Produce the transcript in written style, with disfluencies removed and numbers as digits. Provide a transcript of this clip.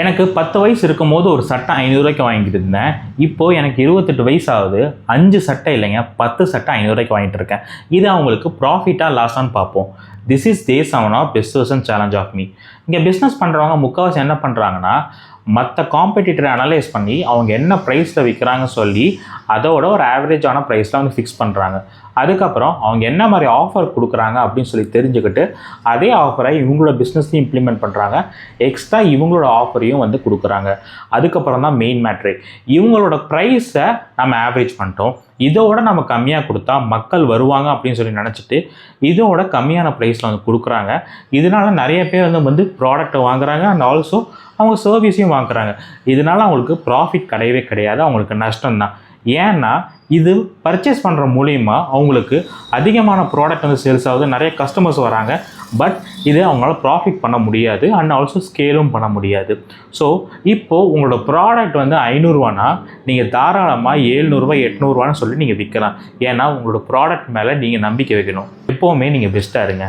எனக்கு 10 வயசு இருக்கும்போது ஒரு சட்டை 500 ரூபாய்க்கு வாங்கிட்டு இருந்தேன். இப்போது எனக்கு 28 வயசு ஆகுது. 5 சட்டை இல்லைங்க, 10 சட்டை 500 ரூபாய்க்கு வாங்கிட்டு இருக்கேன். இது அவங்களுக்கு ப்ராஃபிட்டாக லாஸான்னு பார்ப்போம். This is day 7 of best version challenge of me. இங்கே பிஸ்னஸ் பண்ணுறவங்க முக்கால்வாசி என்ன பண்ணுறாங்கன்னா, மற்ற காம்படிட்டரை அனலைஸ் பண்ணி அவங்க என்ன ப்ரைஸில் விற்கிறாங்கன்னு சொல்லி அதோட ஒரு ஆவரேஜான ப்ரைஸில் வந்து ஃபிக்ஸ் பண்ணுறாங்க. அதுக்கப்புறம் அவங்க என்ன மாதிரி ஆஃபர் கொடுக்குறாங்க அப்படின்னு சொல்லி தெரிஞ்சுக்கிட்டு அதே ஆஃபரை இவங்களோட பிஸ்னஸ்லையும் இம்ப்ளிமெண்ட் பண்ணுறாங்க. எக்ஸ்ட்ரா இவங்களோட ஆஃபரையும் வந்து கொடுக்குறாங்க. அதுக்கப்புறம் தான் மெயின் மேட்ரு. இவங்களோட ப்ரைஸை நம்ம ஆவரேஜ் பண்ணிட்டோம், இதோட நம்ம கம்மியாக கொடுத்தா மக்கள் வருவாங்க அப்படின்னு சொல்லி நினச்சிட்டு இதோட கம்மியான ப்ரைஸில் வந்து கொடுக்குறாங்க. இதனால் நிறைய பேர் வந்து ப்ராடக்ட்டை வாங்குறாங்க அண்ட் ஆல்சோ அவங்க சர்வீஸையும் வாங்குறாங்க. இதனால் அவங்களுக்கு ப்ராஃபிட் கிடையவே கிடையாது, அவங்களுக்கு நஷ்டம்தான். ஏன்னா இது பர்ச்சேஸ் பண்ணுற மூலிமா அவங்களுக்கு அதிகமான ப்ராடக்ட் வந்து சேல்ஸ் ஆகுது, நிறைய கஸ்டமர்ஸ் வராங்க. பட் இது அவங்களால ப்ராஃபிட் பண்ண முடியாது அண்ட் ஆல்சோ ஸ்கேலும் பண்ண முடியாது. ஸோ இப்போது உங்களோட ப்ராடக்ட் வந்து 500 ரூபானா நீங்கள் தாராளமாக 700 ரூபாய் 800 ரூபான்னு சொல்லி நீங்கள் விற்கலாம். ஏன்னா உங்களோட ப்ராடக்ட் மேலே நீங்கள் நம்பிக்கை வைக்கணும். எப்போவுமே நீங்கள் பெஸ்ட்டாக இருங்க.